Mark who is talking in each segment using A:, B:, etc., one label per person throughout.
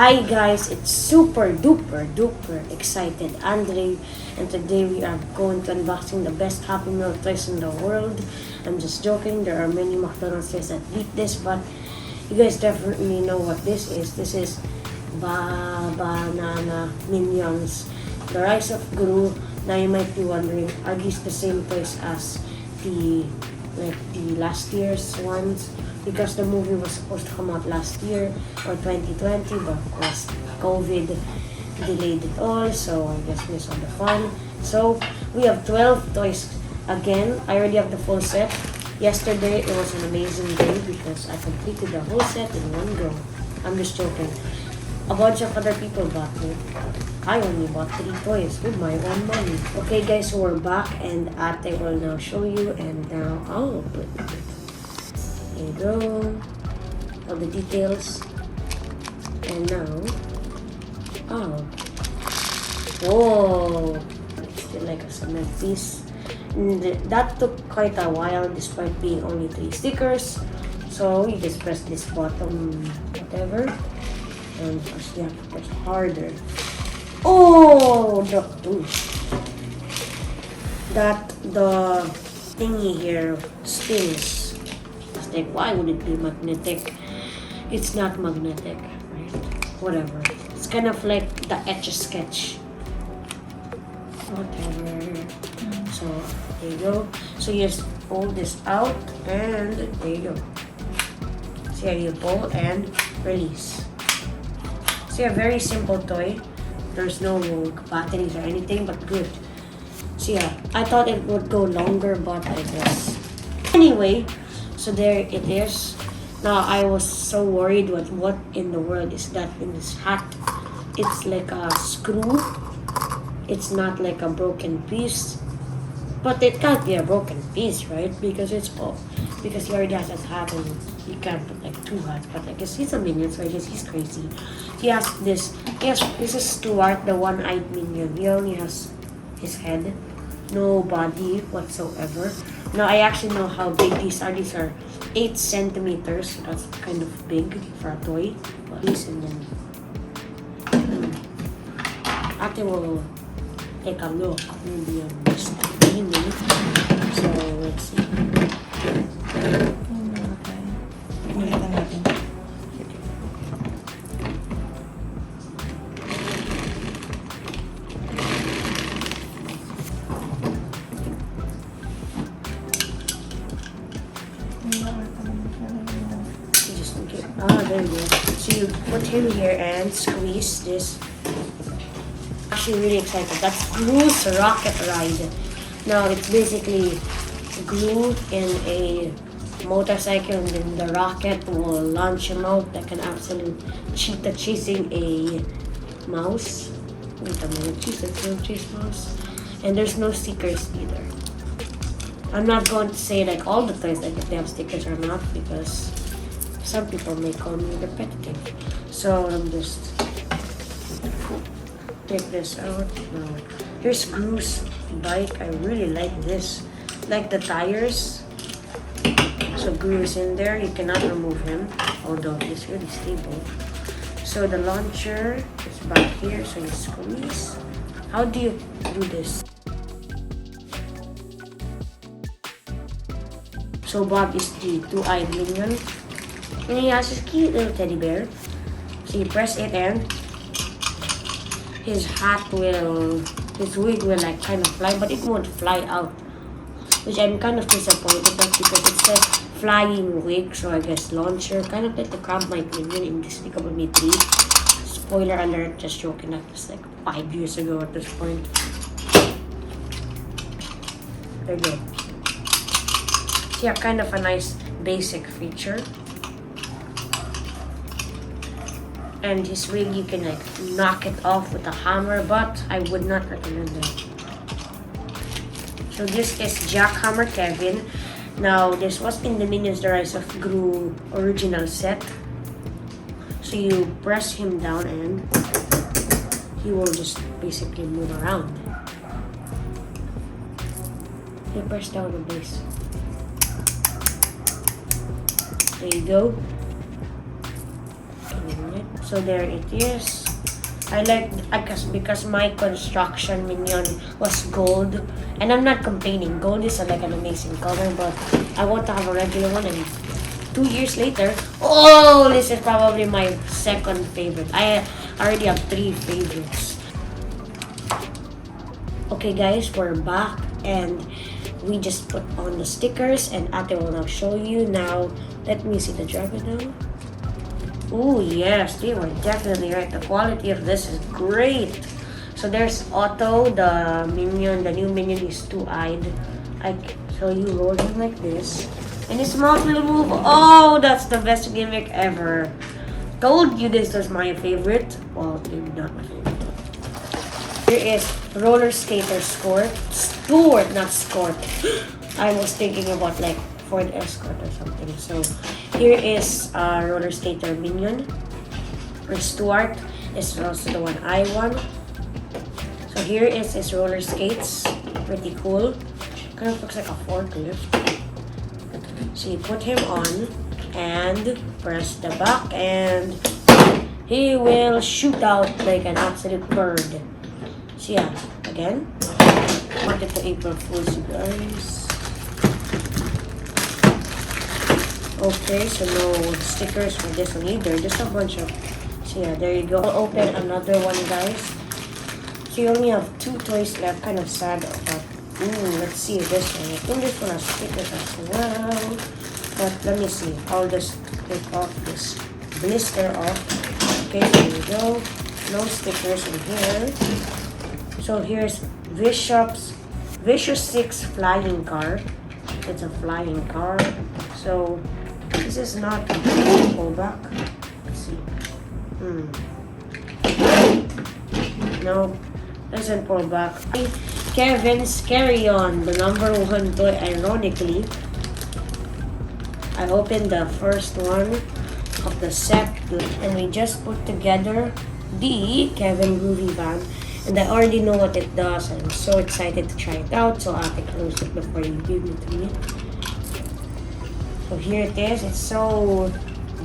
A: Hi guys, it's super duper excited Andre, and today we are going to unboxing the best Happy Meal toys in the world. I'm just joking, there are many McDonald's toys that beat this, but you guys definitely know what this is. This is Banana Minions, the Rise of Gru. Now you might be wondering, are these the same toys as the last year's ones? Because the movie was supposed to come out last year or 2020, but of course COVID delayed it all, so I guess we saw the fun. So we have 12 toys again. I already have the full set. Yesterday it was an amazing day because I completed the whole set in one go. I'm just joking. A bunch of other people bought it. I only bought 3 toys with my own money. Okay guys, so we're back and Ate will now show you, and now I'll open it. There you go, all the details, and now, whoa, it's still like a cement piece. And that took quite a while despite being only 3 stickers. So you just press this bottom, whatever, and you have to press harder. Oh, the thingy here stings. Like, why would it be magnetic? It's not magnetic, right? Whatever. It's kind of like the Etch-a-Sketch. Whatever. So there you go. So you just pull this out, and there you go. So here you pull and release. So a very simple toy. There's no batteries or anything, but good. So yeah, I thought it would go longer, but I guess. Anyway. So there it is. Now I was so worried what in the world is that in this hat. It's like a screw. It's not like a broken piece. But it can't be a broken piece, right? Because because he already has his hat and you can't put like 2 hats. But I guess he's a minion, so I guess he's crazy. He has this. This is Stuart, the one-eyed minion. He only has his head. No body whatsoever. Now I actually know how big these are. These are 8 centimeters. So that's kind of big for a toy. But listen, then Ate will take a look. Maybe I'm just aiming. So let's see. There you go. So you put him here and squeeze this. Actually really excited. That's Gru's rocket ride. Now it's basically Gru in a motorcycle, and then the rocket will launch him out like an absolute cheetah chasing a mouse. Wait a minute, cheetah don't chase mouse. And there's no stickers either. I'm not going to say like all the toys like if they have stickers or not, because some people may call me repetitive. So I'm just take this out. Now here's Gru's bike. I really like this. Like the tires. So Gru is in there. You cannot remove him, although he's really stable. So the launcher is back here. So you squeeze. How do you do this? So Bob is the 2-eyed minion. And he has his cute little teddy bear. So you press it and his wig will like kind of fly, but it won't fly out. Which I'm kind of disappointed with, because it says Flying Wig, so I guess launcher. Kind of like the Crab Mite minion in Despicable Me 3. Spoiler alert, just joking, that was like 5 years ago at this point. There you go. So yeah, kind of a nice basic feature. And his wig, you can like knock it off with a hammer, but I would not recommend that. So this is Jackhammer Kevin. Now this was in the Minions The Rise of Gru original set. So you press him down and he will just basically move around. You press down the base. There you go. So there it is. I like because my construction minion was gold, and I'm not complaining. Gold is like an amazing color, but I want to have a regular one. And 2 years later, oh, this is probably my second favorite. I already have 3 favorites. Okay, guys, we're back, and we just put on the stickers, and Ate will now show you. Now, let me see the dragon now. Oh yes, they were definitely right. The quality of this is great. So there's Otto, the minion. The new minion is 2-eyed. So you roll him like this, and his mouth will move. Oh, that's the best gimmick ever. Told you this was my favorite. Well, maybe not my favorite. Here is roller skater Stuart, not Scort. I was thinking about like Ford Escort or something. So here is roller skater minion. Or Stuart is also the one I want. So here is his roller skates. Pretty cool. Kind of looks like a forklift. So you put him on and press the back, and he will shoot out like an absolute bird. So yeah, again, wanted to April Fools, you guys. Okay, so no stickers for this one either. Just a bunch of. So yeah, there you go. I'll open another one, guys. So you only have 2 toys left. Kind of sad, but let's see this one. I think this one has stickers as well. But let me see. I'll just take off this blister off. Okay, there you go. No stickers in here. So here's Vicious 6 flying car. It's a flying car. So this is not a pullback. Let's see. No, doesn't pull back. Kevin's Carry On, the #1 toy. Ironically, I opened the first one of the set, and we just put together the Kevin Groovy band. And I already know what it does. I'm so excited to try it out. So I'll have to close it before you give it to me. So here it is. It's so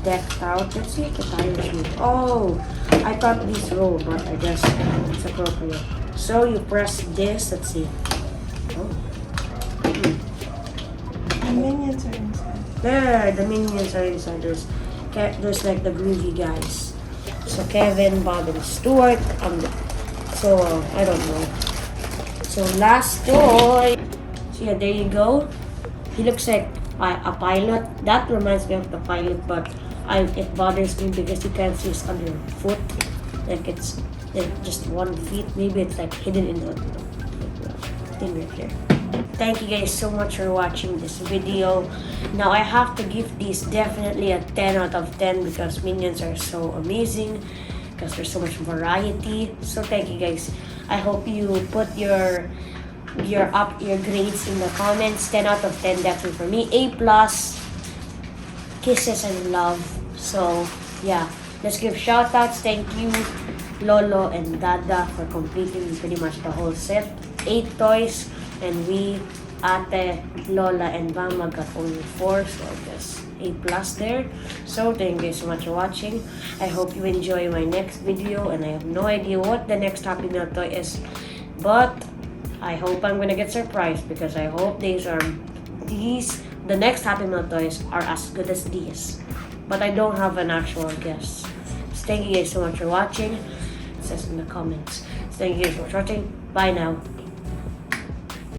A: decked out. Let's see if the tires move. Oh, I thought these roll, but I guess it's appropriate. So you press this. Let's see. Oh.
B: The minions are inside.
A: There, the minions are inside. There's like the Groovy guys. So Kevin, Bob, and Stuart. So I don't know. So last toy. So yeah, there you go. He looks like a pilot. That reminds me of the pilot, but it bothers me because you can't see his underfoot. Like it's like just 1 feet. Maybe it's like hidden in the thing right here. Thank you guys so much for watching this video. Now I have to give these definitely a 10 out of 10 because minions are so amazing. Because there's so much variety. So thank you guys. I hope you put your grades in the comments. 10 out of 10 definitely for me. A+. Kisses and love. So yeah, let's give shout outs. Thank you Lolo and Dada for completing pretty much the whole set. 8 toys, and we, Ate, Lola, and Mama got only 4, so I guess A+ there. So thank you so much for watching. I hope you enjoy my next video, and I have no idea what the next Happy Meal toy is, but I hope I'm gonna get surprised because I hope the next Happy Meal toys are as good as these, but I don't have an actual guess. So thank you guys so much for watching. It says in the comments. So thank you guys so much for watching. Bye now.